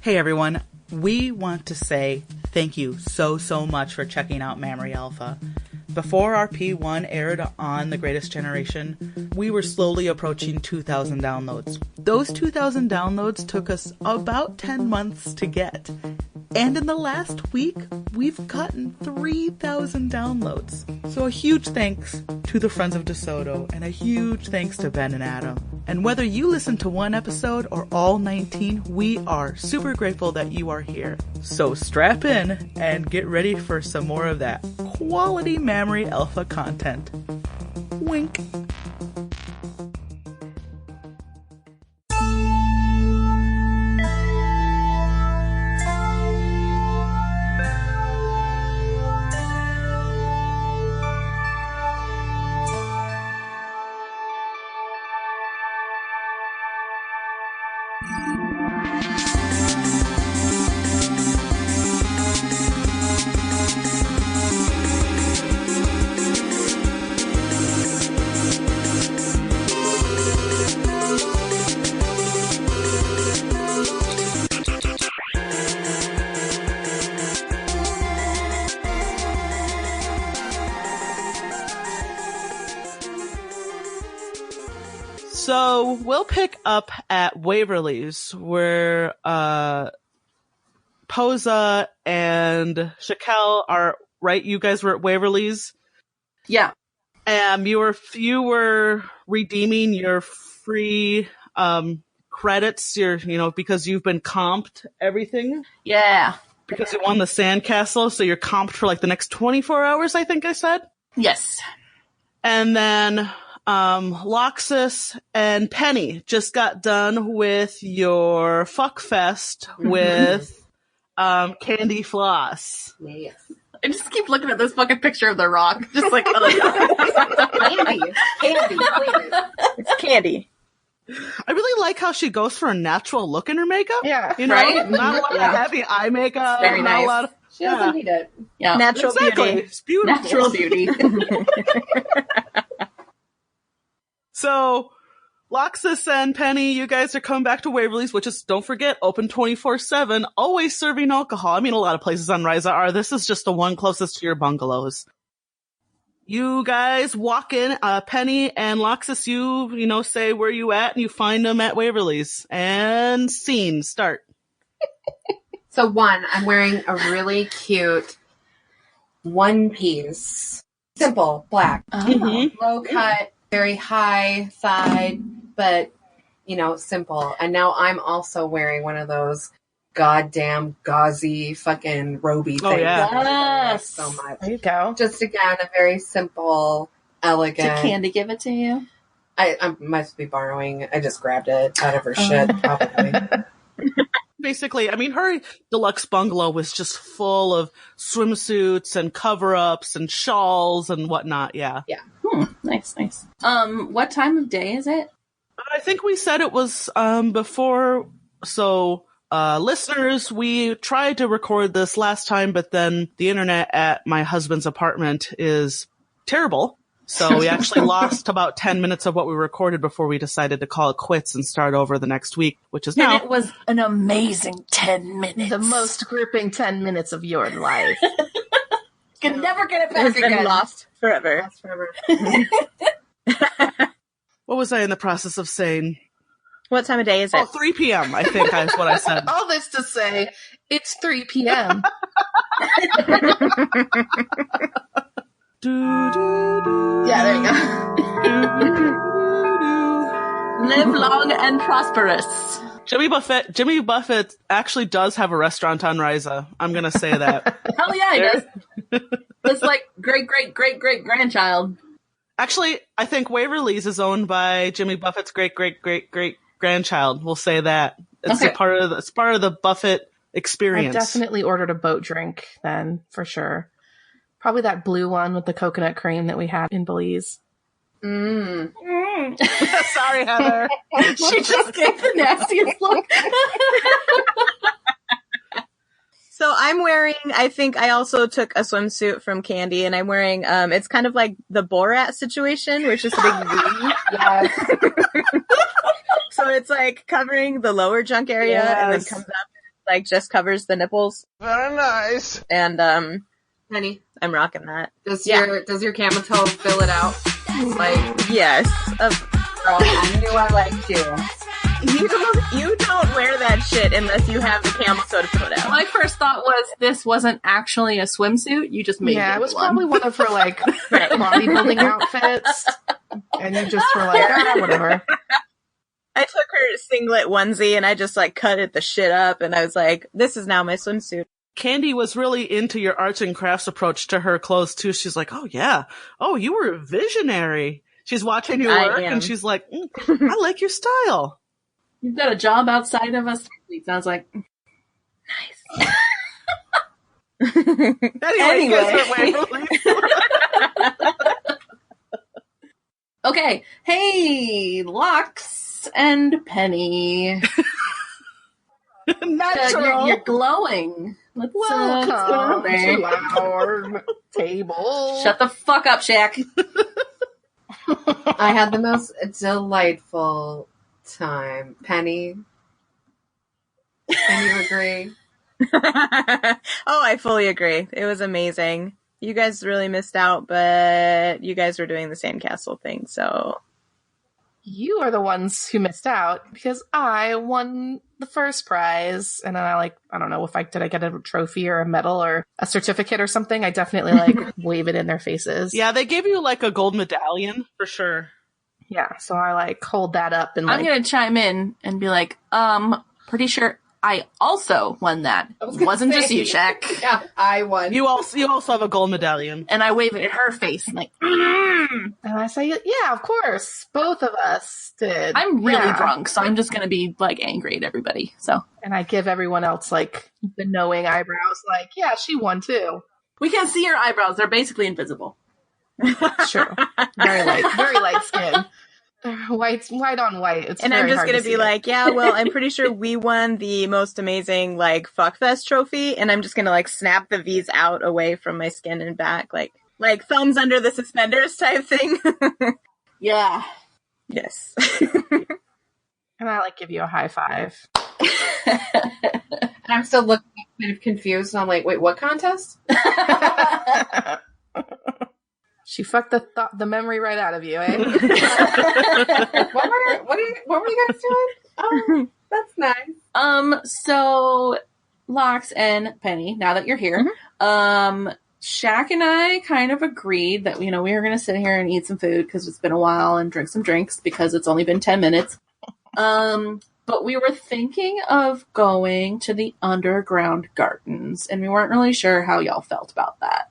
Hey everyone, we want to say thank you so much for checking out Mammary Alpha. Before our P1 aired on The Greatest Generation, we were slowly approaching 2,000 downloads. Those 2,000 downloads took us about 10 months to get. And in the last week, we've gotten 3,000 downloads. So a huge thanks to the Friends of DeSoto, and a huge thanks to Ben and Adam. And whether you listen to one episode or all 19, we are super grateful that you are here. So strap in and get ready for some more of that quality Mammary Alpha content. Wink. So we'll pick up at Waverly's, where Posa and Shakel are right. You guys were at Waverly's. Yeah. You were redeeming your free credits. Because you've been comped everything. Yeah. Because you won the sandcastle, so you're comped for like the next 24 hours. I think I said. Yes. And then. Loxus and Penny just got done with your fuck fest with Candy Floss. Yes. I just keep looking at this fucking picture of The Rock. Just like, Candy, please. It's Candy. I really like how she goes for a natural look in her makeup. Yeah. Right? Not a lot of heavy eye makeup. Very nice. She doesn't need it. Yeah. Natural beauty. It's beautiful. Natural beauty. So, Loxus and Penny, you guys are coming back to Waverly's, which is, don't forget, open 24/7, always serving alcohol. I mean, a lot of places on Risa are. This is just the one closest to your bungalows. You guys walk in, Penny and Loxus, you say where you at, and you find them at Waverly's. And scene, start. So one, I'm wearing a really cute one piece. Simple, black. Low cut. Very high thigh, but, simple. And now I'm also wearing one of those goddamn gauzy fucking roby things. Oh, yeah. Yes. So much. There you go. Just, again, a very simple, elegant. Did Candy give it to you? I must be borrowing. I just grabbed it out of her shit, probably. Basically, I mean, her deluxe bungalow was just full of swimsuits and cover-ups and shawls and whatnot, yeah. Yeah. Nice. What time of day is it? I think we said it was before, so listeners, we tried to record this last time, but then the internet at my husband's apartment is terrible. So we actually lost about 10 minutes of what we recorded before we decided to call it quits and start over the next week, which is now. And it was an amazing 10 minutes. The most gripping 10 minutes of your life. Can never get it back It's been lost forever. Lost forever. What was I in the process of saying? What time of day is it? 3 p.m., I think is what I said. All this to say, it's 3 p.m. Yeah, there you go. Live long and prosperous. Jimmy Buffett actually does have a restaurant on Risa. I'm going to say that. Hell yeah, he does. It's like great-great-great-great-grandchild. Actually, I think Waverly's is owned by Jimmy Buffett's great-great-great-great-grandchild. We'll say that. It's Okay. it's part of the Buffett experience. I definitely ordered a boat drink then, for sure. Probably that blue one with the coconut cream that we had in Belize. Sorry, Heather. She just gave the nastiest look. So I'm wearing, I think I also took a swimsuit from Candy, and I'm wearing, it's kind of like the Borat situation, where it's just a big V. Yes. So it's like covering the lower junk area and then comes up like just covers the nipples. Very nice. And Penny, I'm rocking that. does your camel toe fill it out? Like, Yes. girl, I knew I liked you. You don't wear that shit unless you have the camel toe to fill it out. My first thought was this wasn't actually a swimsuit. You just made Yeah, it it was one. probably one of her like bodybuilding outfits, and you just were like, whatever. I took her singlet onesie and I just like cut it the shit up and I was like, this is now my swimsuit. Candy was really into your arts and crafts approach to her clothes too. She's like, oh yeah. Oh, you were a visionary. She's watching you I work am. and she's like, I like your style. You've got a job outside of us. Sounds like Anyway. okay. Hey, Lux and Penny. Natural. You're glowing. What's going Welcome on there? to our table. Shut the fuck up, Shaq. I had the most delightful time. Penny, can you agree? Oh, I fully agree. It was amazing. You guys really missed out, but you guys were doing the sandcastle thing, so. You are the ones who missed out because I won the first prize, and then I don't know if did I get a trophy or a medal or a certificate or something. I definitely wave it in their faces. Yeah, they gave you like a gold medallion for sure. Yeah, so I hold that up and I'm gonna chime in and be like, pretty sure I also won that. It wasn't just you, Shaq. Yeah, I won. You also have a gold medallion. And I wave it at her face and and I say, yeah, of course, both of us did. I'm really Yeah. drunk, so I'm just gonna be angry at everybody. So And I give everyone else the knowing eyebrows, yeah, she won too. we can't see your eyebrows; they're basically invisible. Sure, very light skin. White on white. It's And I'm very just hard gonna to be see like, yeah, well, I'm pretty sure we won the most amazing, fuckfest trophy, and I'm just gonna, snap the V's out away from my skin and back, like thumbs under the suspenders type thing. Yeah. Yes. And I give you a high five. I'm still looking kind of confused, and I'm like, wait, what contest? She fucked the memory right out of you, eh? What were you guys doing? Oh, that's nice. So Lox and Penny, now that you're here, Shaq and I kind of agreed that, we were going to sit here and eat some food because it's been a while and drink some drinks because it's only been 10 minutes. But we were thinking of going to the underground gardens and we weren't really sure how y'all felt about that.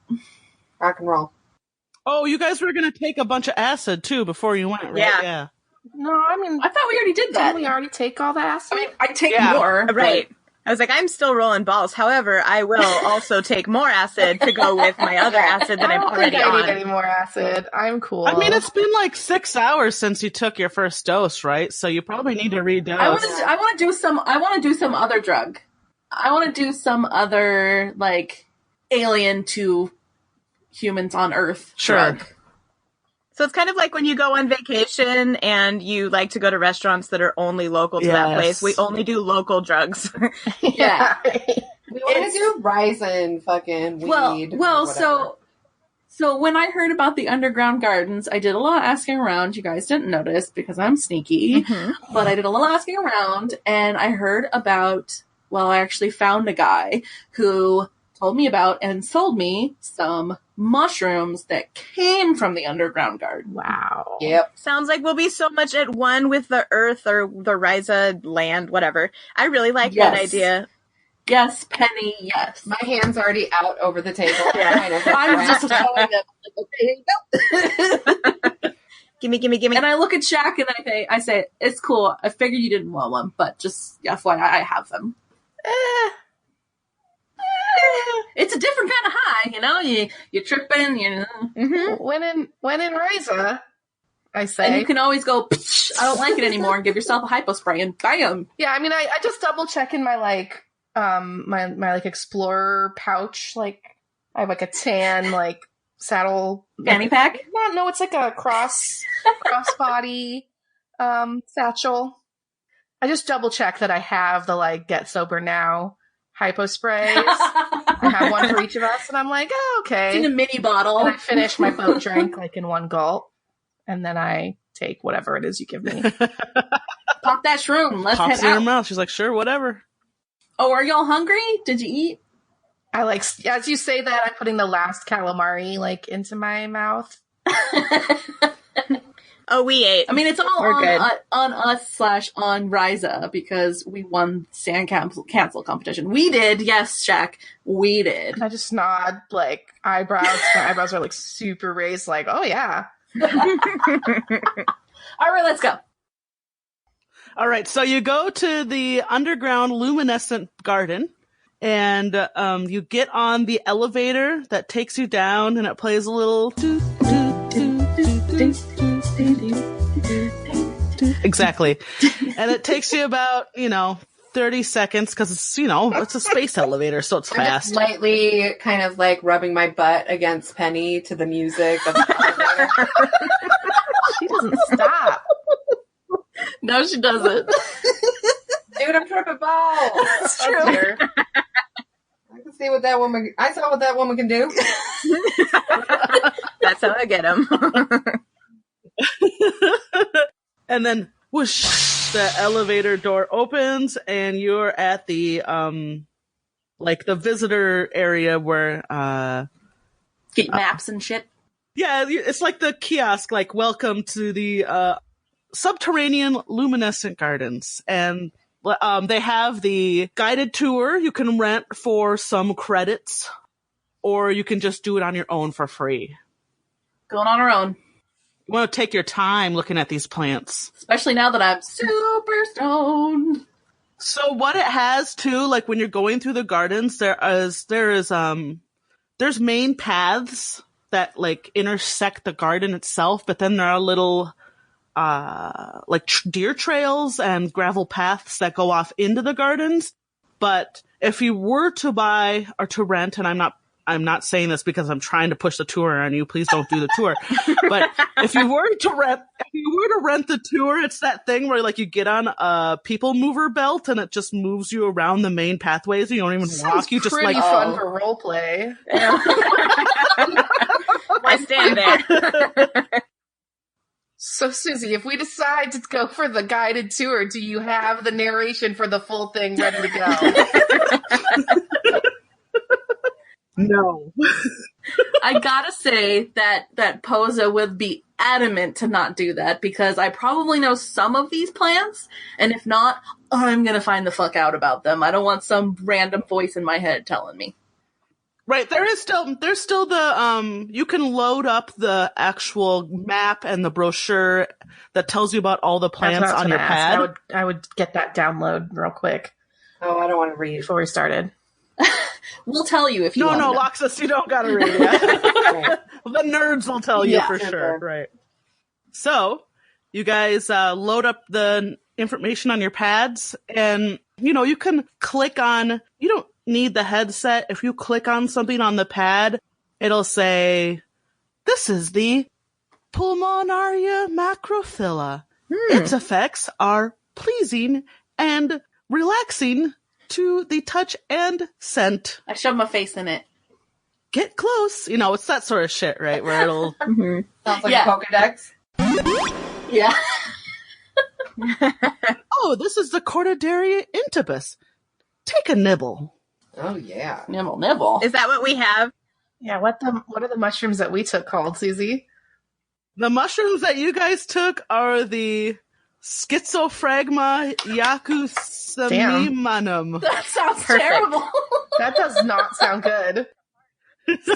Rock and roll. Oh, you guys were going to take a bunch of acid too before you went, right? Yeah. No, I mean, I thought we already did that. didn't we already take all the acid? I mean, I take Yeah. more. Right. I was like, I'm still rolling balls. However, I will also take more acid to go with my other acid that I I'm don't already think I need on. any more acid. I'm cool. I mean, it's been 6 hours since you took your first dose, right? So you probably need to redose. I want to do some other drug. I want to do some other alien to humans on Earth Sure. drug. So it's kind of like when you go on vacation and you like to go to restaurants that are only local to that Yes. place. We only do local drugs. Yeah. We want to do Ryzen fucking weed. Well, or whatever. so when I heard about the underground gardens, I did a lot of asking around. You guys didn't notice because I'm sneaky, but I did a little asking around and I heard about, I actually found a guy who told me about and sold me some mushrooms that came from the underground garden. Wow. Yep. Sounds like we'll be so much at one with the earth or the Risa land, whatever. I really like that Yes. idea. Yes, Penny, yes. My hand's already out over the table. Kind of I'm just showing them. Okay, here you go. Gimme. And I look at Shaq and I say, it's cool. I figured you didn't want one, but just FYI, I have them. It's a different kind of high, you're tripping, When in Risa, I say. and you can always go, I don't like it anymore, and give yourself a hypo spray, and bam. Yeah, I mean, I just double check in my my explorer pouch. I have a tan saddle Fanny pack? No, it's a crossbody satchel. I just double check that I have the get sober now hypo sprays. I have one for each of us, and I'm like, oh, okay. It's in a mini bottle. And I finish my boat drink like in one gulp, and then I take whatever it is you give me. Pop that shroom. Let's Pops head in her out. mouth. She's like, sure, whatever. Oh, are y'all hungry? Did you eat? I like, as you say that, I'm putting the last calamari like into my mouth. Oh, we ate. I mean, it's all We're good. on us / on Risa because we won stand cancel competition. We did, yes, Shaq. We did. I just nod, like eyebrows. My eyebrows are like super raised, like, oh yeah. All right, let's go. All right, so you go to the underground luminescent garden, and you get on the elevator that takes you down, and it plays a little toot, toot, toot, toot, toot, toot, toot. Exactly. And it takes you about, 30 seconds, because it's, it's a space elevator, so it's I'm just fast. lightly kind of like rubbing my butt against Penny to the music of the elevator. She doesn't stop. No, she doesn't. Dude, I'm tripping balls. That's true. Here. I can see what that woman. I saw what that woman can do. That's how I get them. And then, whoosh, the elevator door opens, and you're at the, the visitor area where, Get maps and shit. yeah, it's like the kiosk, like, welcome to the, subterranean luminescent gardens. And, they have the guided tour you can rent for some credits, or you can just do it on your own for free. Going on our own. You want to take your time looking at these plants. Especially now that I'm super stoned. So what it has too, like when you're going through the gardens, there's main paths that like intersect the garden itself, but then there are little deer trails and gravel paths that go off into the gardens. But if you were to buy or to rent, and I'm not saying this because I'm trying to push the tour on you, please don't do the tour. But if you were to rent the tour, it's that thing where like you get on a people mover belt and it just moves you around the main pathways. You don't even walk. You just pretty like fun for role play. I stand there. So, Susie, if we decide to go for the guided tour, do you have the narration for the full thing ready to go? No. I gotta say that Posa would be adamant to not do that because I probably know some of these plants, and if not, I'm gonna find the fuck out about them. I don't want some random voice in my head telling me. Right, there's still the you can load up the actual map and the brochure that tells you about all the plants on your pad. I would get that download real quick. Oh, I don't want to read. Before we started. We'll tell you if you want to know. Loxus, you don't gotta read it. The nerds will tell you for sure. Right. So, you guys load up the information on your pads, and you can click on. You don't need the headset. If you click on something on the pad, it'll say, "This is the Pulmonaria macrophylla. Its effects are pleasing and relaxing to the touch and scent. I shoved my face in it. Get close." It's that sort of shit, right? Where it'll... Sounds like a Pokedex. Yeah. "Oh, this is the Cordidaria intibus. Take a nibble." Oh, yeah. Nibble. Is that what we have? Yeah, what are the mushrooms that we took called, Susie? The mushrooms that you guys took are the Schizophragma yakusamimanum. That sounds Perfect. terrible. That does not sound good.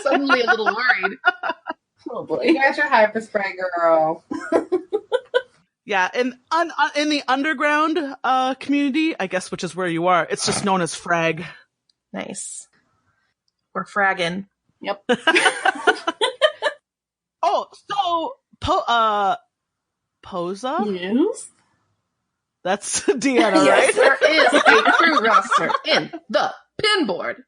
Suddenly a little worried. Oh boy. You guys are hyperspray, girl. Yeah, and in the underground community, I guess, which is where you are, it's just known as frag. Nice. We're fragging. Yep. Oh, so Posa? Yes. That's Deanna, right? Yes, there is a crew roster in the pinboard.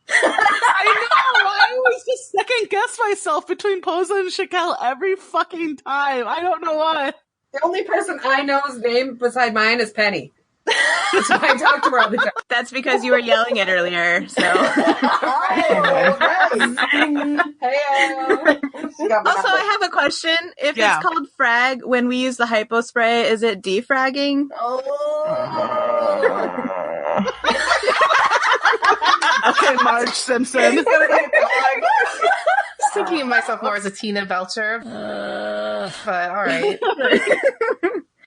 I know. I always just second guess myself between Posa and Shakel every fucking time. I don't know why. The only person I know's name beside mine is Penny. So I talk to her all the time. That's because you were yelling it earlier. So Oh, nice. Hey-o. She got my also, number. I have a question. If Yeah. it's called frag, when we use the hypo spray, is it defragging? Okay, Marge Simpson. He's gonna get the Just thinking of myself more as a Tina Belcher. But all right.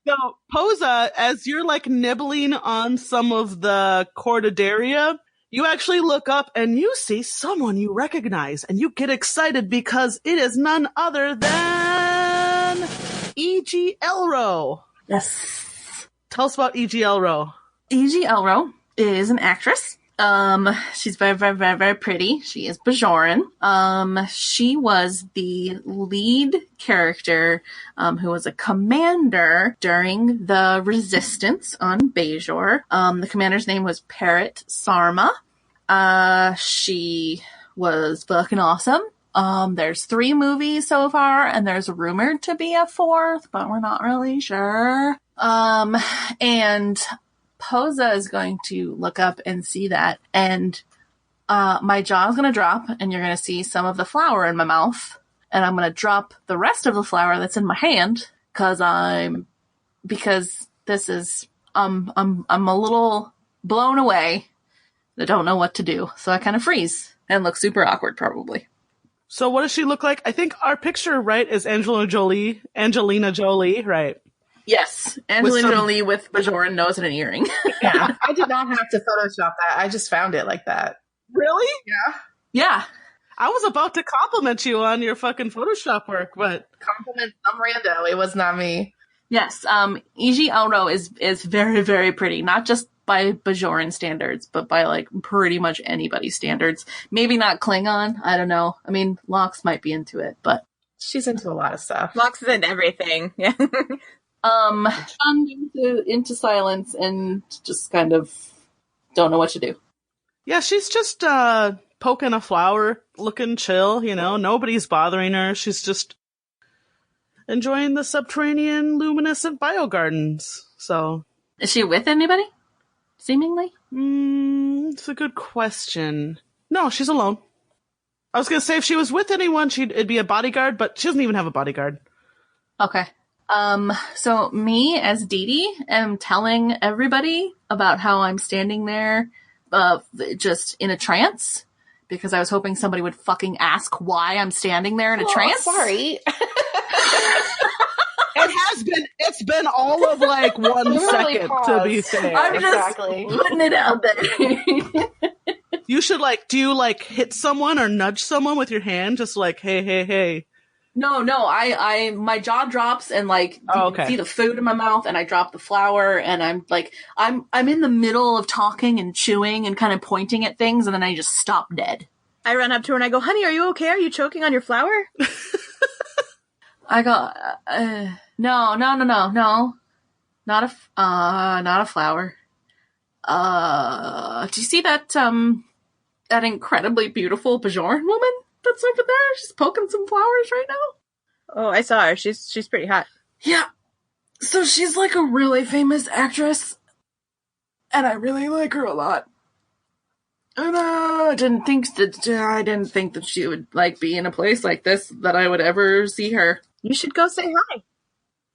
So, Posa, as you're like nibbling on some of the cordidaria, you actually look up and you see someone you recognize, and you get excited because it is none other than E.G. Elro. Yes. Tell us about E.G. Elro. E.G. Elro is an actress. She's very, very, very, very pretty. She is Bajoran. She was the lead character, who was a commander during the resistance on Bajor. The commander's name was Parrot Sarma. She was fucking awesome. There's 3 movies so far, and there's rumored to be a 4th, but we're not really sure. And Posa is going to look up and see that, and my jaw is going to drop, and you're going to see some of the flour in my mouth, and I'm going to drop the rest of the flour that's in my hand because this is I'm a little blown away. I don't know what to do, so I kind of freeze and look super awkward, probably. So what does she look like? I think our picture, right, is Angelina Jolie, right? Yes, Angelina some- Jolie with Bajoran nose and an earring. Yeah. I did not have to Photoshop that. I just found it like that. Really? Yeah. Yeah. I was about to compliment you on your fucking Photoshop work, but Compliment some rando. It was not me. Yes, E.G. Elro is very, very pretty. Not just by Bajoran standards, but by like pretty much anybody's standards. Maybe not Klingon. I don't know. I mean, Lox might be into it, but She's into a lot of stuff. Locks is in everything. Yeah. into silence and just kind of don't know what to do. yeah, she's just poking a flower, looking chill, you know, nobody's bothering her. She's just enjoying the subterranean luminescent biogardens. So, Is she with anybody? Seemingly? it's a good question. No, she's alone. I was gonna say if she was with anyone, it'd be a bodyguard, but she doesn't even have a bodyguard. Okay. So me as Dee Dee am telling everybody about how I'm standing there, just in a trance, because I was hoping somebody would fucking ask why I'm standing there in a trance. Sorry. It's been all of like 1 Really second, to be pause. fair. I'm Exactly. just putting it out there. You should do you hit someone or nudge someone with your hand? Just hey, hey, hey. No, I my jaw drops and Oh, okay. see the food in my mouth, and I drop the flour, and I'm in the middle of talking and chewing and kind of pointing at things, and then I just stop dead. I run up to her and I go, honey, are you okay? Are you choking on your flour? I go, no, not a flower. Do you see that that incredibly beautiful Bajoran woman that's over there? She's poking some flowers right now. Oh, I saw her. She's pretty hot. Yeah. So she's like a really famous actress, and I really like her a lot. And I didn't think that she would be in a place like this, that I would ever see her. You should go say hi.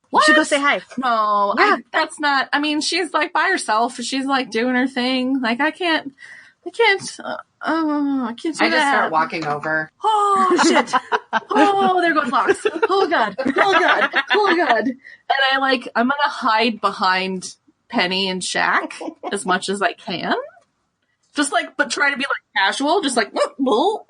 What? You should go say hi. No, Yeah. that's not. I mean, she's by herself. She's doing her thing. I can't. I can't do I just that. start walking over. Oh shit! Oh, there goes Lox. Oh god! Oh god! Oh god! And I'm gonna hide behind Penny and Shaq as much as I can. Just but try to be casual. Just I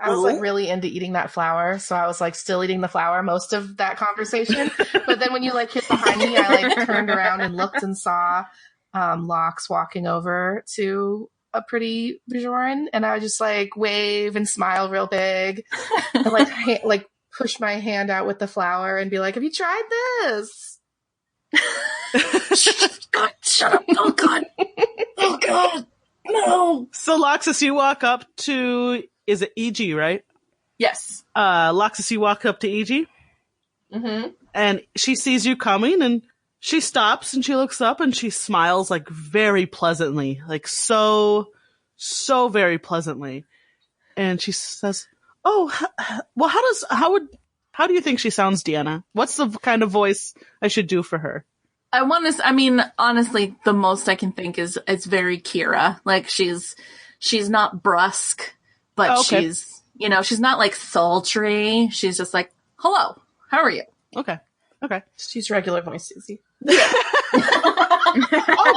was really into eating that flour, so I was still eating the flour most of that conversation. But then when you hit behind me, I turned around and looked and saw Lox walking over to a pretty Bajoran, and I would just wave and smile real big, and push my hand out with the flour and be like, "Have you tried this?" God, shut up! Oh god! Oh god! No! So Loxus, you walk up to, is it EG, right? Yes. Loxus, you walk up to EG, Mm-hmm. and she sees you coming, and she stops and she looks up and she smiles like very pleasantly, like so very pleasantly. And she says, "Oh, well, how do you think she sounds, Deanna? What's the kind of voice I should do for her?" Honestly, the most I can think is it's very Kira. Like she's not brusque, but she's not like sultry. She's just like, "Hello, how are you?" Okay. She's regular voice, Susie. Oh,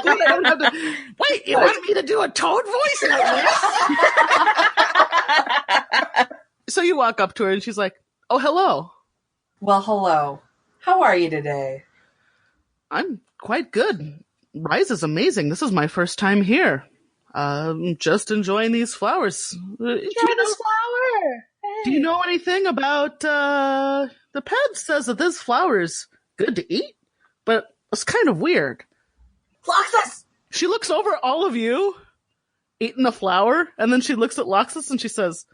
boy, I don't have to... Wait, you want me to do a toad voice like this? So you walk up to her and she's like, "Oh, hello." Well, hello. How are you today? "I'm quite good. Risa's amazing. This is my first time here. Just enjoying these flowers. Try this flower. Do you know anything about, the pet says that this flower is good to eat, but it's kind of weird." Loxus! She looks over at all of you, eating the flower, and then she looks at Loxus and she says,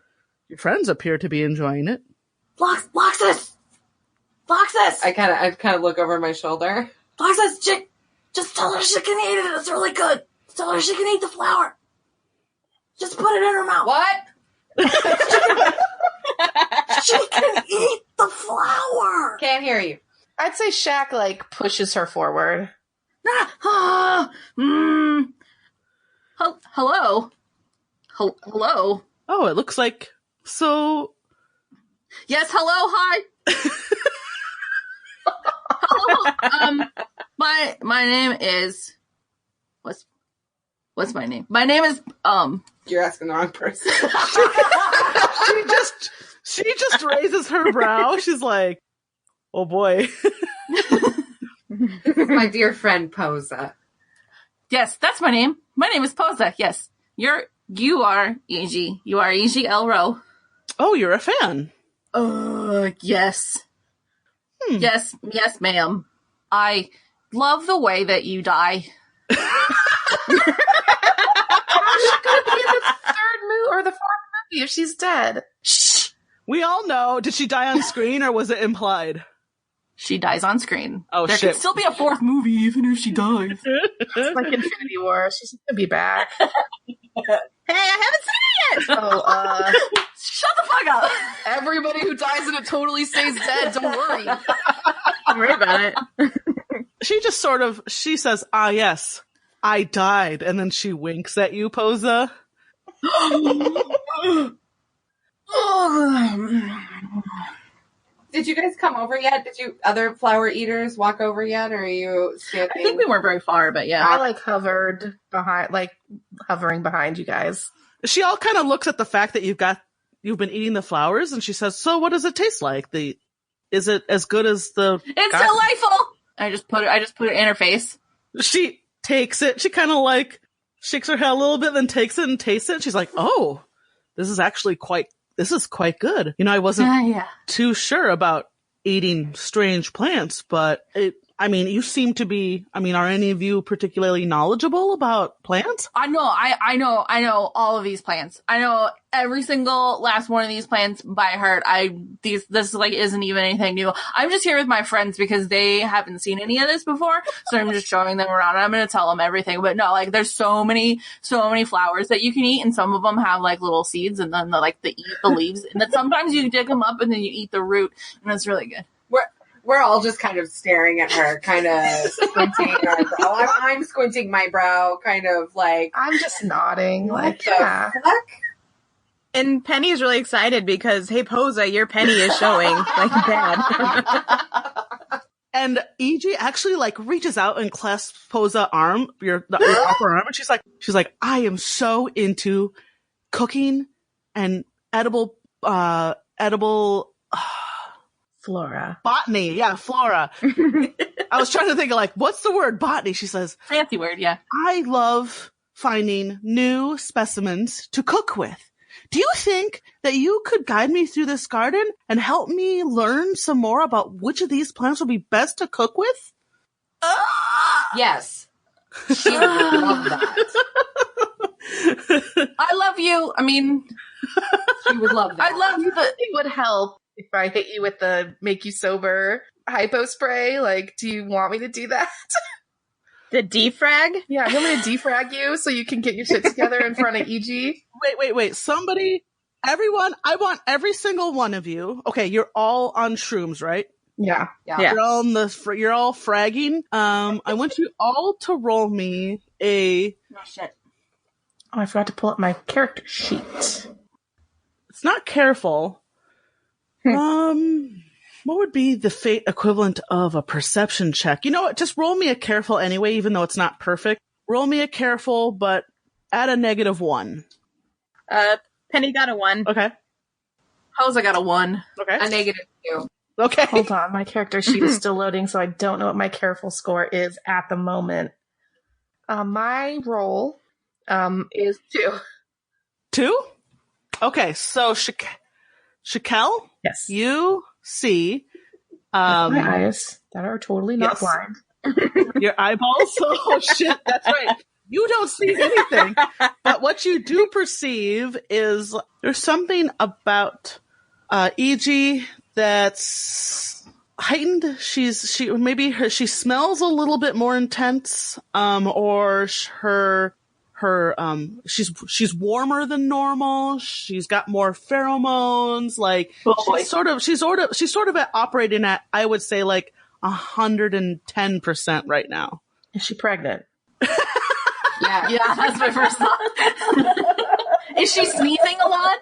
"Your friends appear to be enjoying it." Loxus! I kind of look over my shoulder. Loxus, just tell her she can eat it. It's really good. Tell her she can eat the flower. Just put it in her mouth. What? She can eat the flower. Can't hear you. I'd say Shaq like pushes her forward. Hello. Hello. Oh, it looks like so. Yes. Hello. Hi. Hello. My name is. What's my name? My name is You're asking the wrong person. She just raises her brow. She's like, "Oh boy." This is my dear friend Posa. Yes, that's my name. My name is Posa. Yes, you are E.G. You are E.G. Elro. Oh, you're a fan. Yes. Yes, ma'am. I love the way that you die. How's she gonna be in the third movie or the fourth movie if she's dead? Shh. We all know. Did she die on screen or was it implied? She dies on screen. Oh, there shit. could still be a fourth movie even if she dies. It's like Infinity War. She's gonna be back. Hey, I haven't seen it yet! Oh, Shut the fuck up! everybody who dies in it totally stays dead. Don't worry. Don't worry about it. She just she says, "Ah, yes, I died." And then she winks at you, Posa. Did you guys come over yet? Did you other flower eaters walk over yet? Or are you standing? I think we weren't very far, but yeah. I hovering behind you guys. She all kind of looks at the fact that you've been eating the flowers, and she says, "So what does it taste like? Is it as good as the..." It's delightful! I just put it in her face. She takes it. She kind of like shakes her head a little bit, then takes it and tastes it. And she's like, "Oh, this is quite good. I wasn't too sure about eating strange plants, but you seem to be, are any of you particularly knowledgeable about plants?" I know all of these plants. I know every single last one of these plants by heart. This isn't even anything new. I'm just here with my friends because they haven't seen any of this before, so I'm just showing them around. I'm going to tell them everything. But no, there's so many flowers that you can eat, and some of them have little seeds, and then they eat the leaves, and then sometimes you dig them up and then you eat the root, and it's really good. We're all just kind of staring at her, kind of squinting our brow. I'm squinting my brow, kind of like... I'm just nodding. What the fuck? And Penny's really excited because, hey, Posa, your penny is showing bad. And E.G. actually reaches out and clasps Posa's arm, your upper arm, and she's like, "I am so into cooking and edible Flora. Botany. Yeah, flora. I was trying to think of what's the word? Botany. She says, Fancy word, yeah. "I love finding new specimens to cook with. Do you think that you could guide me through this garden and help me learn some more about which of these plants would be best to cook with?" Yes. She would love that. I love you. She would love that. I love you. It would help if I hit you with the make you sober hypo spray? Like, do you want me to do that? The defrag? Yeah, you want me to defrag you so you can get your shit together in front of EG? Wait. Everyone, I want every single one of you. Okay, you're all on shrooms, right? Yeah. Yeah. You're all fragging. I want you all to roll me a. Oh, shit. Oh, I forgot to pull up my character sheet. It's not careful. What would be the fate equivalent of a perception check? You know what? Just roll me a careful anyway, even though it's not perfect. Roll me a careful, but add a -1. Penny got a 1. Okay. Posa got a 1. Okay. A -2. Okay. Hold on, my character sheet is still loading, so I don't know what my careful score is at the moment. My roll is 2. 2? Okay, so Shakel, Yes. you see my eyes that are totally not blind. your eyeballs. Oh shit, that's right. You don't see anything. But what you do perceive is there's something about EG that's heightened. She smells a little bit more intense, or she's warmer than normal. She's got more pheromones. Like she's sort of operating at, I would say, like 110% right now. Is she pregnant? Yeah, that's my first thought. Is she sneezing a lot?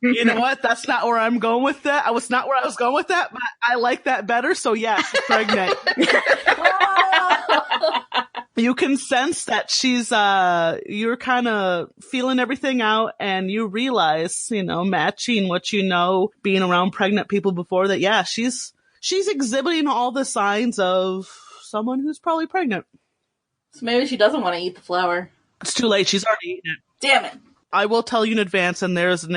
You know what? That's not where I'm going with that. I was not where I was going with that, but I like that better. So yeah, she's pregnant. You can sense that she's, you're kind of feeling everything out, and you realize, matching what you know, being around pregnant people before, that yeah, she's exhibiting all the signs of someone who's probably pregnant. So maybe she doesn't want to eat the flower. It's too late. She's already eaten it. Damn it. I will tell you in advance, and there's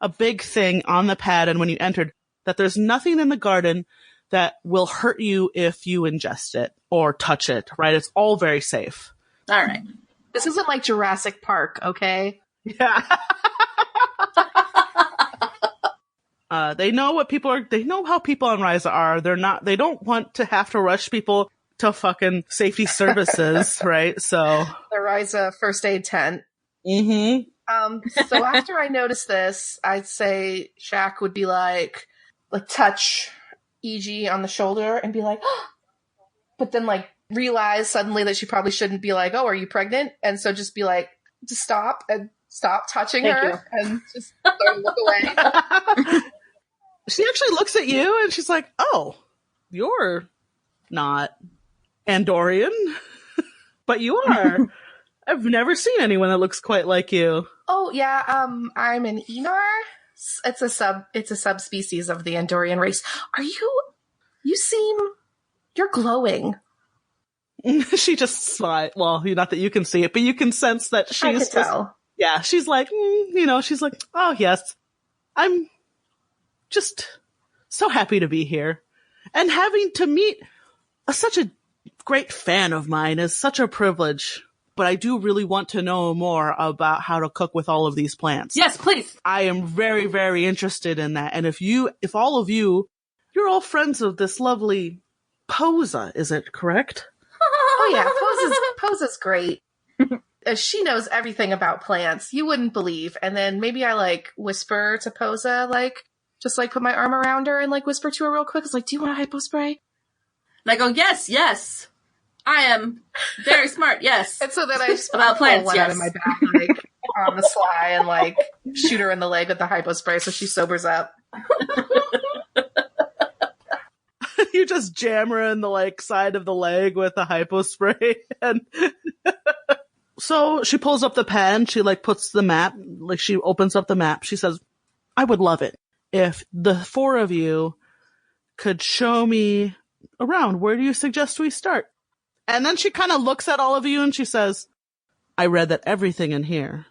a big thing on the pad, and when you entered, that there's nothing in the garden that will hurt you if you ingest it or touch it, right? It's all very safe. All right. This isn't like Jurassic Park, okay? Yeah. They know what people are, they know how people on Risa are. They don't want to have to rush people to fucking safety services, right? So. The Risa first aid tent. Mm-hmm. So after I noticed this, I'd say Shaq would be like touch EG on the shoulder and be like, oh! But then realize suddenly that she probably shouldn't be like, oh, are you pregnant? And so just be like, just stop touching her and just look away. She actually looks at you and she's like, oh, you're not Andorian, but you are. I've never seen anyone that looks quite like you. Oh yeah, I'm an Enar. It's a subspecies of the Andorian race. You're glowing. She just smiled. Well, not that you can see it, but you can sense that she's I can tell. Yeah, she's like, she's like, oh yes, I'm just so happy to be here. And having to meet such a great fan of mine is such a privilege. But I do really want to know more about how to cook with all of these plants. Yes, please. I am very, very interested in that. And if all of you, you're all friends of this lovely Posa, is it correct? Oh yeah, Posa's great. She knows everything about plants. You wouldn't believe. And then maybe I whisper to Posa, just put my arm around her and whisper to her real quick. It's like, do you want a hypo spray? And I go, yes. I am very smart, yes. And so then I just about plants, one out of my back, on the sly, and shoot her in the leg with the hypo spray so she sobers up. You just jam her in the side of the leg with the hypo spray, and so she pulls up the pen. She puts the map, she opens up the map. She says, "I would love it if the 4 of you could show me around. Where do you suggest we start?" And then she kind of looks at all of you and she says, "I read that everything in here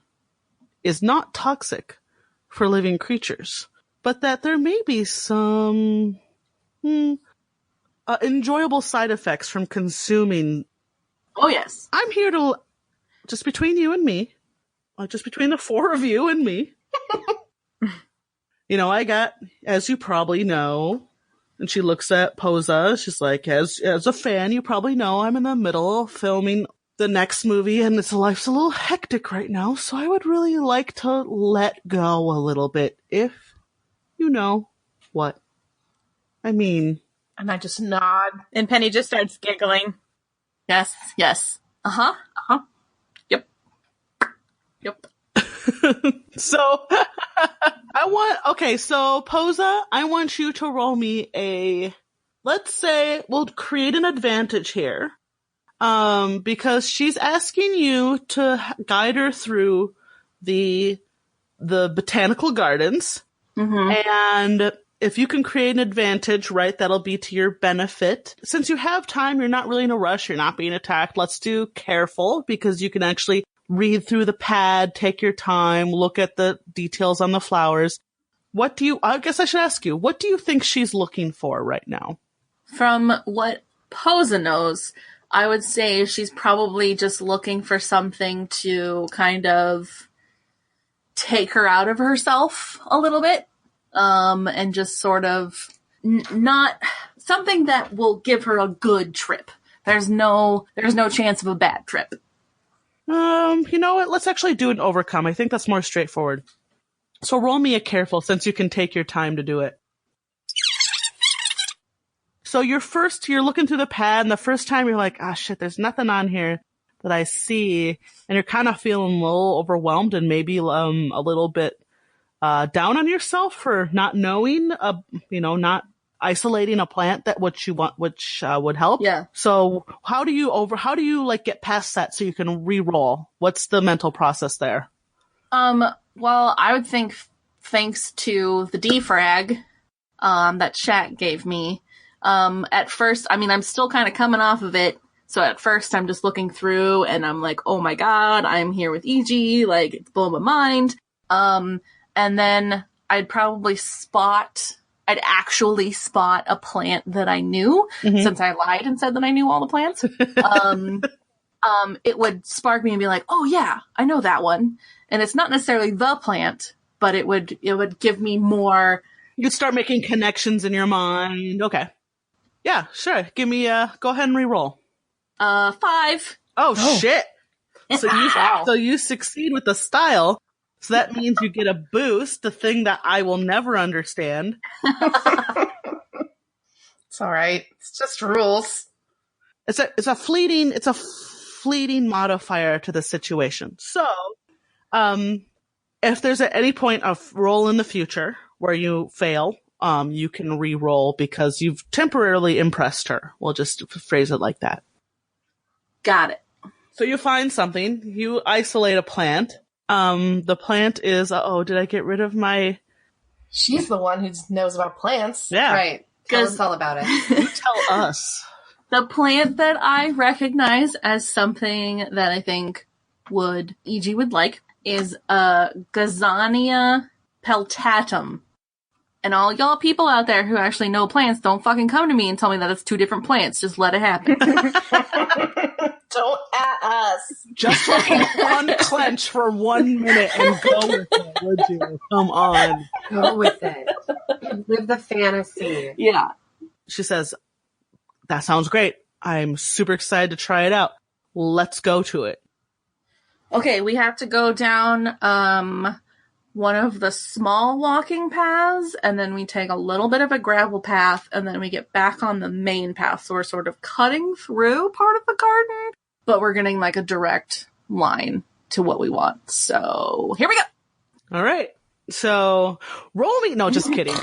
is not toxic for living creatures, but that there may be some enjoyable side effects from consuming." Oh, yes. I'm here to, just between you and me, just between the 4 of you and me, I got, as you probably know, And she looks at Posa. She's like, as a fan, you probably know I'm in the middle of filming the next movie and life's a little hectic right now, so I would really like to let go a little bit, if you know what I mean. And I just nod. And Penny just starts giggling. Yes. Uh-huh. Yep. So, so Posa, I want you to roll me let's say we'll create an advantage here. Because she's asking you to guide her through the botanical gardens. Mm-hmm. And if you can create an advantage, right, that'll be to your benefit. Since you have time, you're not really in a rush, you're not being attacked. Let's do careful, because you can actually read through the pad, take your time, look at the details on the flowers. I guess I should ask you, what do you think she's looking for right now? From what Posa knows, I would say she's probably just looking for something to kind of take her out of herself a little bit, and just sort of not something that will give her a good trip. There's no chance of a bad trip. You know what? Let's actually do an overcome. I think that's more straightforward. So roll me a careful, since you can take your time to do it. So you're looking through the pad, and the first time you're like, shit, there's nothing on here that I see. And you're kind of feeling a little overwhelmed and maybe a little bit down on yourself for not knowing, not isolating a plant which would help. Yeah. So how do you like get past that so you can re-roll? What's the mental process there? Well, I would think thanks to the defrag that Shaq gave me. At first, I'm still kind of coming off of it. So at first I'm just looking through and I'm like, oh my God, I'm here with EG. Like, it's blowing my mind. And then I'd actually spot a plant that I knew, since I lied and said that I knew all the plants. It would spark me and be like, oh yeah, I know that one. And it's not necessarily the plant, but it would give me more. You'd start making connections in your mind. Okay. Yeah, sure. Give me go ahead and re-roll. 5. Oh shit. So you succeed with the style. So that means you get a boost, the thing that I will never understand. It's all right. It's just rules. It's a fleeting modifier to the situation. So, if there's at any point a roll in the future where you fail, you can re-roll because you've temporarily impressed her. We'll just phrase it like that. Got it. So you find something. You isolate a plant. The plant is, did I get rid of my... She's the one who knows about plants. Yeah. Right. Tell us all about it. You tell us. The plant that I recognize as something that I think EG would like is Gazania peltatum. And all y'all people out there who actually know plants, don't fucking come to me and tell me that it's 2 different plants. Just let it happen. Don't at us. Just fucking unclench for 1 minute and go with it, would you? Come on. Go with it. Live the fantasy. Yeah. She says, that sounds great. I'm super excited to try it out. Let's go to it. Okay, we have to go down one of the small walking paths, and then we take a little bit of a gravel path, and then we get back on the main path. So we're sort of cutting through part of the garden, but we're getting like a direct line to what we want. So here we go. All right. So roll me. No, just kidding.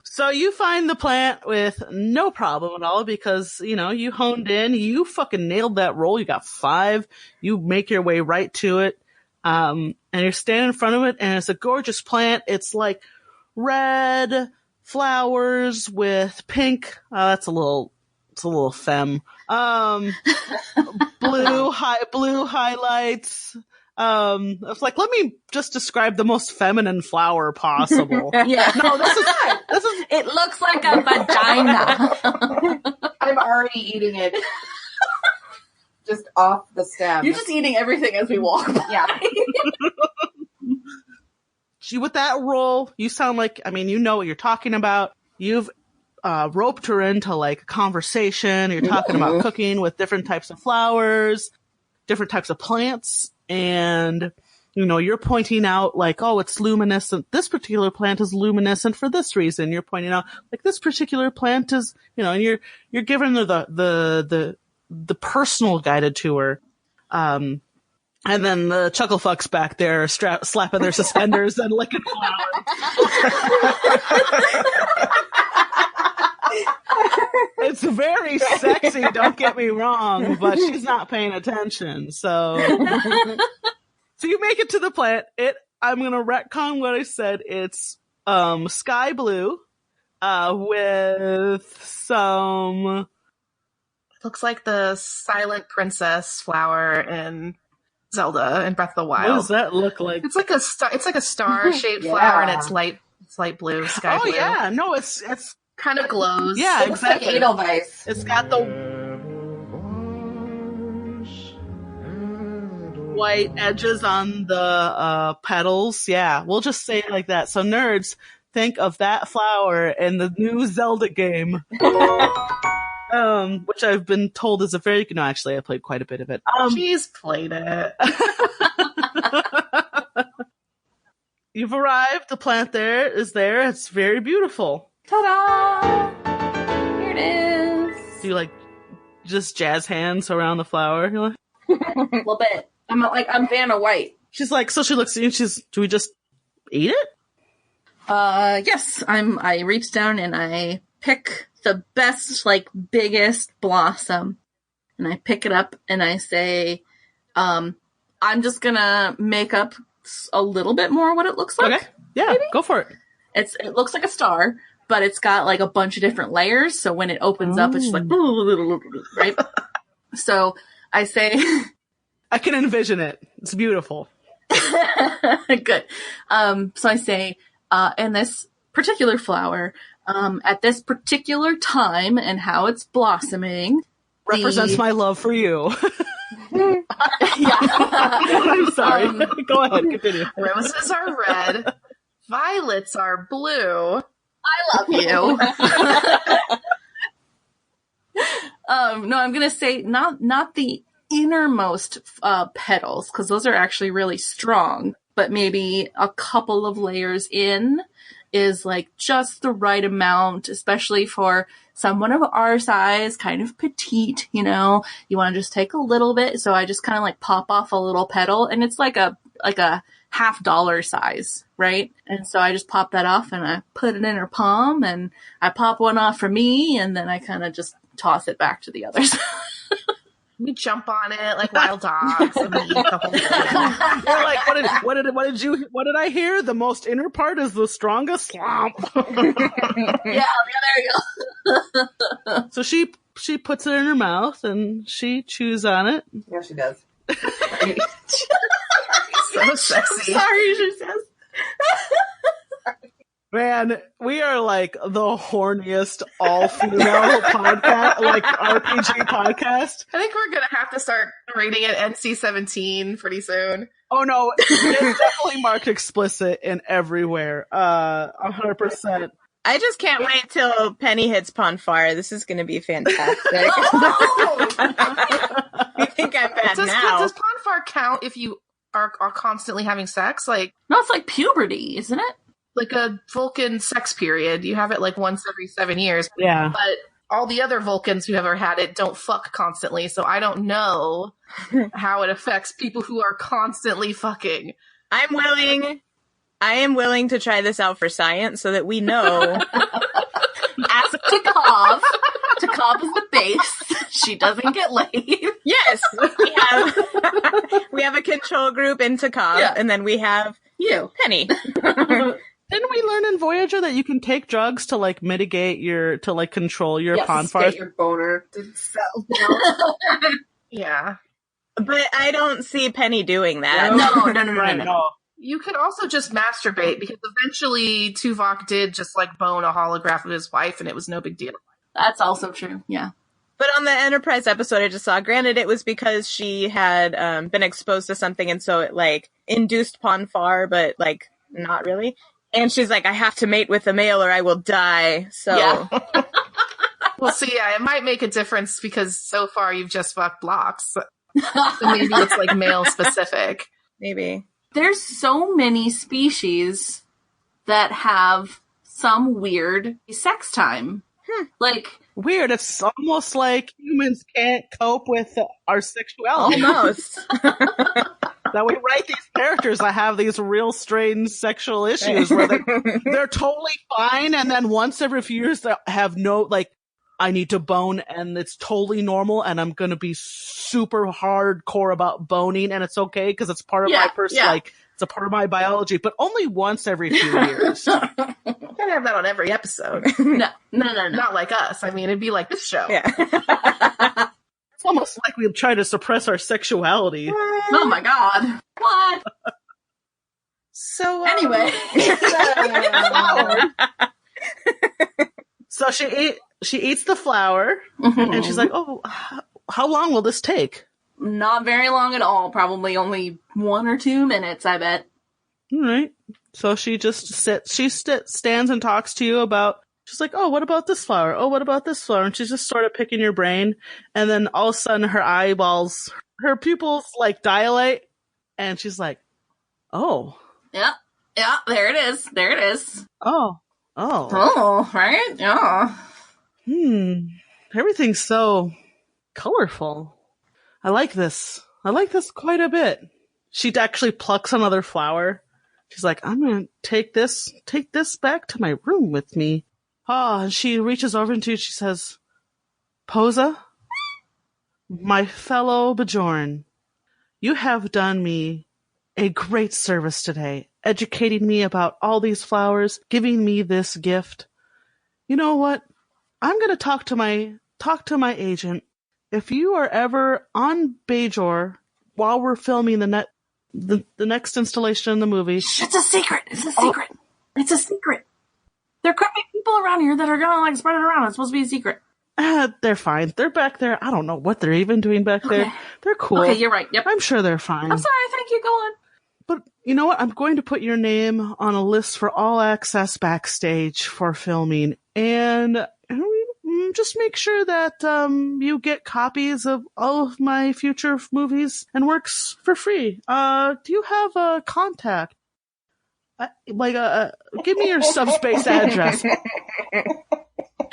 So you find the plant with no problem at all because, you honed in, you fucking nailed that roll. You got 5. You make your way right to it. And you're standing in front of it, and it's a gorgeous plant. It's like red flowers with pink. It's a little femme. Blue highlights. It's like, let me just describe the most feminine flower possible. Yeah. No, this is. It looks like a vagina. I'm already eating it. Just off the stem. You're just eating everything as we walk by. Yeah. With that roll, you sound like, you know what you're talking about. you've roped her into like a conversation. You're talking about cooking with different types of flowers, different types of plants, and you're pointing out like, oh, it's luminescent. This particular plant is luminescent for this reason. You're pointing out like this particular plant is, and you're giving her the personal guided tour. And then the chuckle fucks back there slapping their suspenders and licking flowers. It's very sexy, don't get me wrong, but she's not paying attention. So you make it to the plant. I'm going to retcon what I said. It's sky blue with some... Looks like the silent princess flower in Zelda and Breath of the Wild. What does that look like? It's like a star. It's like a star-shaped flower, and it's light blue, sky blue. Oh yeah, no, it's kind of glows. Yeah, Looks like exactly. Edelweiss. It's got the white edges on the petals. Yeah, we'll just say it like that. So nerds, think of that flower in the new Zelda game. Which I've been told is a very good... No, actually, I played quite a bit of it. She's played it. You've arrived. The plant is there. It's very beautiful. Ta-da! Here it is. Do you like just jazz hands around the flower? You're like... A little bit. I'm Vanna White. She's like, so she looks at you and do we just eat it? Yes. I reach down and I pick the best, like, biggest blossom. And I pick it up and I say, I'm just gonna make up a little bit more what it looks like. Okay. Yeah, maybe? Go for it. It looks like a star, but it's got like a bunch of different layers. So when it opens up, it's just like, right? So I say, I can envision it. It's beautiful. Good. So I say, and this particular flower, at this particular time and how it's blossoming represents my love for you. Yeah. I'm sorry. Go ahead, continue. Roses are red, violets are blue. I love you. No, I'm gonna say not the innermost petals, because those are actually really strong, but maybe a couple of layers in is like just the right amount, especially for someone of our size, kind of petite, you want to just take a little bit. So I just kind of like pop off a little petal, and it's like a $50 size, right? And so I just pop that off and I put it in her palm, and I pop one off for me, and then I kind of just toss it back to the others. We jump on it like wild dogs and we eat the whole thing. You're like, what did I hear? The most inner part is the strongest swamp. Yeah, there you go. So she puts it in her mouth and she chews on it. Yeah, she does. So sexy. Sorry, she says. Man, we are like the horniest all-female podcast, like RPG podcast. I think we're going to have to start rating it NC-17 pretty soon. Oh no, it's definitely marked explicit in everywhere. 100%. I just can't wait till Penny hits Ponfar. This is going to be fantastic. You think I'm bad now? Does Ponfar count if you are constantly having sex? Like, No, it's like puberty, isn't it? like a Vulcan sex period. You have it like once every 7 years. Yeah. But all the other Vulcans who ever had it don't fuck constantly, so I don't know how it affects people who are constantly fucking. I am willing to try this out for science so that we know. Ask Takov. Takov is the base. She doesn't get laid. Yes, we have a control group in Takov, Yeah. and then we have You. Penny. Didn't we learn in Voyager that you can take drugs to like mitigate control your Yes, Ponfar? get your boner to settle down. Yeah. But I don't see Penny doing that. No. You could also just masturbate, because eventually Tuvok did just like bone a holograph of his wife and it was no big deal. That's also true. Yeah. But on the Enterprise episode I just saw, granted it was because she had been exposed to something and so it like induced Ponfar, but like not really. And she's like, I have to mate with a male or I will die. So Yeah. Well, see, yeah, it might make a difference because so far you've just fucked blocks. So maybe it's like male specific. maybe. There's so many species that have some weird sex time. Like, Weird. It's almost like humans can't cope with our sexuality. Almost. That we write these characters that have these real strange sexual issues where they're totally fine, and then once every few years they have no, like, I need to bone, and it's totally normal, and I'm gonna be super hardcore about boning, and it's okay because it's part of my like, it's a part of my biology, but only once every few years. You can't have that on every episode. no. Not like us. I mean, it'd be like this show. Yeah. It's almost like we try to suppress our sexuality. Oh my god. What? So, Anyway. So she eats the flower, and she's like, oh, how long will this take? Not very long at all. Probably only 1 or 2 minutes, I bet. All right. So she just stands and talks to you about, she's like, oh, what about this flower? Oh, what about this flower? And she's just sort of picking your brain. And then all of a sudden her pupils like dilate. And she's like, oh. Yeah, there it is. Oh. Oh, right? Yeah. Everything's so colorful. I like this quite a bit. She actually plucks another flower. She's like, I'm going to take this back to my room with me. And she reaches over into you. She says, Posa, my fellow Bajorn, you have done me a great service today, educating me about all these flowers, giving me this gift. You know what? I'm going to talk to my agent. If you are ever on Bajor while we're filming the next installation in the movie, It's a secret. It's a secret. There could be people around here that are gonna like spread it around. It's supposed to be a secret. they're fine. They're back there. I don't know what they're even doing back there. They're cool. Okay, you're right. Yep. I'm sure they're fine. I'm sorry. Thank you. Go on. But you know what? I'm going to put your name on a list for all access backstage for filming, and just make sure that you get copies of all of my future movies and works for free. Do you have a contact? Give me your subspace address.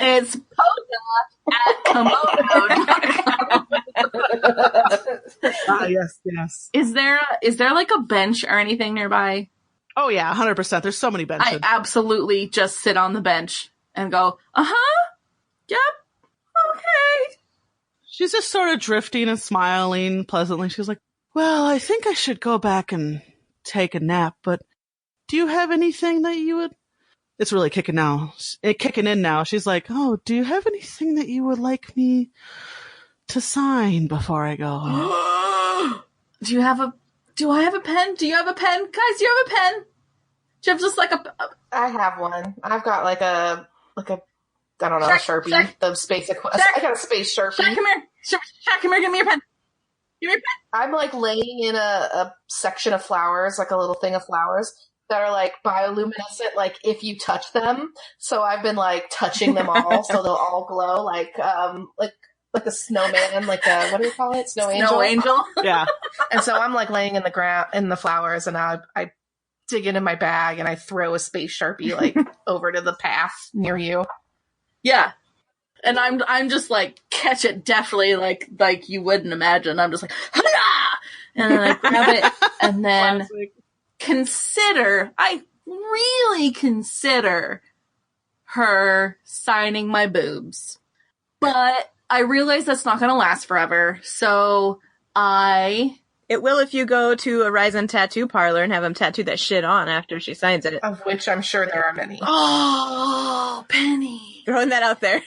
It's Posa@komodo.com. Yes. Is there like a bench or anything nearby? Oh yeah, 100%. There's so many benches. I absolutely just sit on the bench and go, yep, okay. She's just sort of drifting and smiling pleasantly. She's like, well, I think I should go back and take a nap, but do you have anything that you would... It's really kicking in now. She's like, oh, do you have anything that you would like me to sign before I go? Do I have a pen? Do you have a pen? Guys, do you have a pen? Do you have just like a... I have one. I've got like a I don't know, a Sharpie. Shaq. The space equipment. I got a space Sharpie. Shaq, come here. Shaq, come here. Give me your pen. Give me your pen. I'm like laying in a section of flowers, like a little thing of flowers that are like bioluminescent, like if you touch them. So I've been like touching them all so they'll all glow like a snowman, like a, what do you call it? Snow angel. Yeah. And so I'm like laying in the ground in the flowers, and I dig into my bag and I throw a space Sharpie like over to the path near you. Yeah. And I'm just like, catch it definitely like you wouldn't imagine. I'm just like, ha! And then I grab it and then I really consider her signing my boobs. But I realize that's not going to last forever. So It will if you go to a Risa tattoo parlor and have them tattoo that shit on after she signs it. Of which I'm sure there are many. Oh, Penny. Throwing that out there.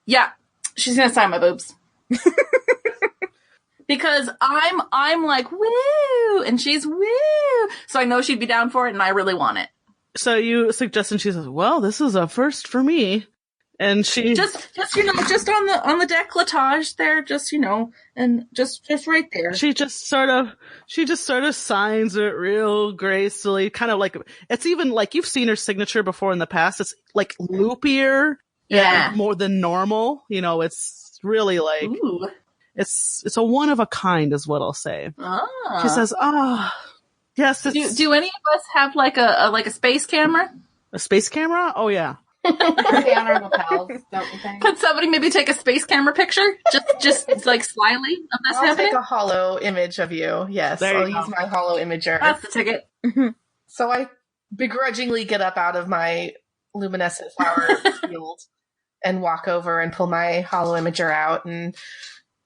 Yeah, she's gonna sign my boobs. Because I'm like, woo, and she's woo. So I know she'd be down for it, and I really want it. So you suggest, and she says, well, this is a first for me. And she just on the décolletage there, and just right there. She just sort of signs it real gracefully, kind of like, it's even like, you've seen her signature before in the past. It's like loopier, more than normal. It's really like, Ooh. it's a one of a kind, is what I'll say. Ah. She says, yes. Do any of us have like a space camera? A space camera? Oh yeah. Stay on our lapels, don't you think? Could somebody maybe take a space camera picture? Just like slyly of this I'll happening? take a hollow image of you. Yes, I'll use my hollow imager. That's the ticket. So I begrudgingly get up out of my luminescent flower field and walk over and pull my hollow imager out and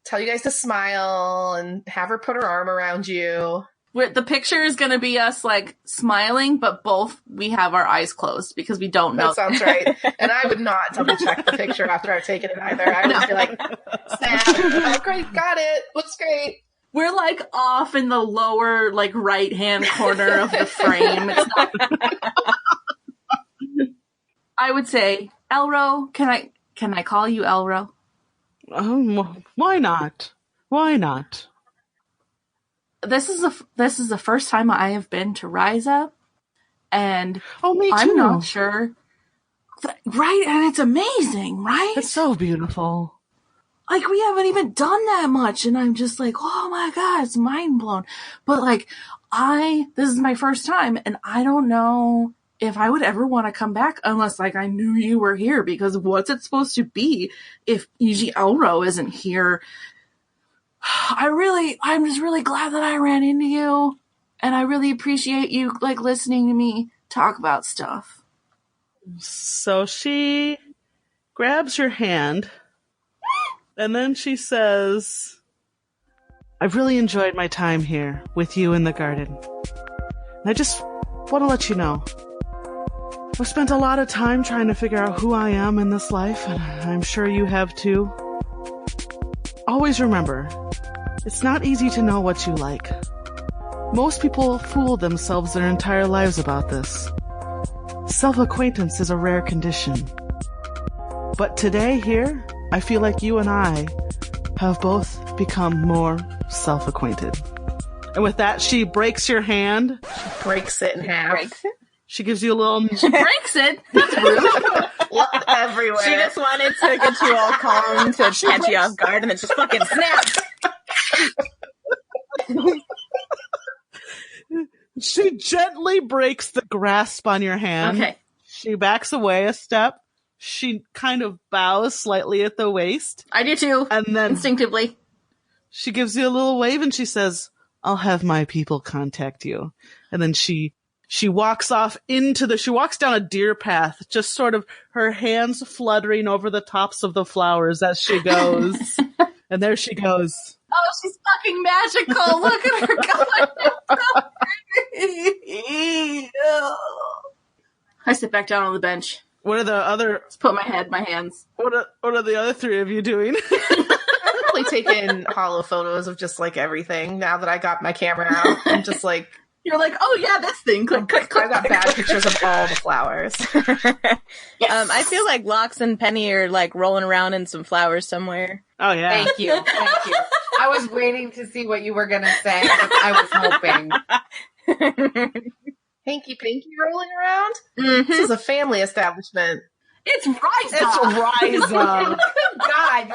tell you guys to smile and have her put her arm around you. The picture is going to be us like smiling, but both we have our eyes closed because we don't know. That sounds right. And I would not double check the picture after I've taken it either. I would just be like, snap. Oh, great. Got it. Looks great. We're like off in the lower, like right hand corner of the frame. It's not... I would say, Elro, can I call you Elro? Why not? Why not? This is the first time I have been to Risa, and me too. I'm not sure. Right, and it's amazing, right? It's so beautiful. Like, we haven't even done that much, and I'm just like, oh my god, it's mind blown. But like, this is my first time, and I don't know if I would ever want to come back unless like I knew you were here, because what's it supposed to be if E.G. Elro isn't here? I'm just really glad that I ran into you, and I really appreciate you like listening to me talk about stuff. So she grabs your hand, and then she says, I've really enjoyed my time here with you in the garden. And I just want to let you know, I've spent a lot of time trying to figure out who I am in this life, and I'm sure you have too. Always remember, it's not easy to know what you like. Most people fool themselves their entire lives about this. Self-acquaintance is a rare condition. But today here, I feel like you and I have both become more self-acquainted. And with that, she breaks your hand. She breaks it in half. Breaks it? She gives you a little... She breaks it? That's rude. Everywhere. She just wanted to get you all calm to catch you off guard, and then just fucking snaps. She gently breaks the grasp on your hand. Okay. She backs away a step. She kind of bows slightly at the waist. I do too. And then instinctively, she gives you a little wave and she says, I'll have my people contact you. And then she walks off she walks down a deer path, just sort of her hands fluttering over the tops of the flowers as she goes. And there she goes. Oh, she's fucking magical. Look at her going. I sit back down on the bench. What are the other... Just put my head in my hands. What are the other three of you doing? I've probably taken hollow photos of just like everything now that I got my camera out. I'm just like... You're like, oh yeah, this thing. Click, click, click. I got bad pictures of all the flowers. Yes. I feel like Lox and Penny are like rolling around in some flowers somewhere. Oh, yeah. Thank you. Thank you. I was waiting to see what you were going to say, but I was hoping. Hanky Panky rolling around? Mm-hmm. This is a family establishment. It's Risa. It's Risa. God.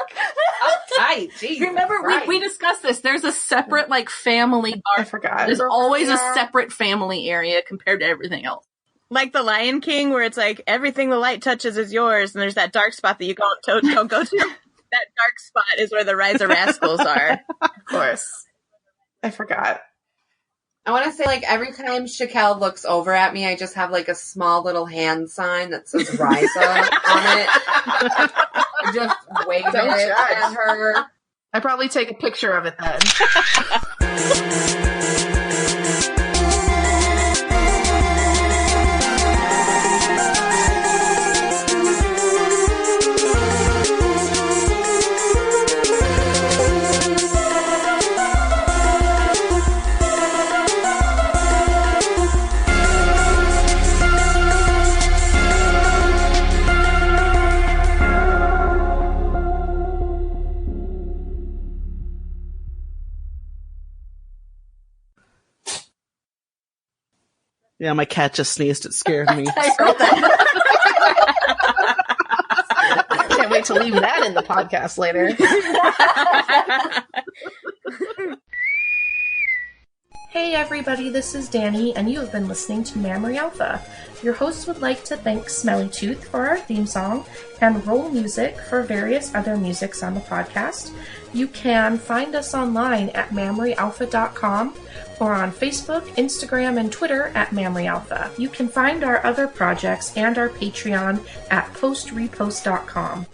Uptight. Jesus Remember, Christ. we discussed this. There's a separate, like, family bar. I forgot. There's always a separate family area compared to everything else. Like the Lion King, where it's like, everything the light touches is yours, and there's that dark spot that you don't go to. That dark spot is where the Risa Rascals are. Of course. I forgot. I want to say, like, every time Shakel looks over at me, I just have, like, a small little hand sign that says Risa on it. I just wave it at her. I probably take a picture of it then. Yeah, my cat just sneezed. It scared me. I heard that. Can't wait to leave that in the podcast later. Hey everybody, this is Danny, and you have been listening to Mammary Alpha. Your host would like to thank Smelly Tooth for our theme song and Roll Music for various other musics on the podcast. You can find us online at mammaryalpha.com or on Facebook, Instagram, and Twitter at Mammary Alpha. You can find our other projects and our Patreon at postrepost.com.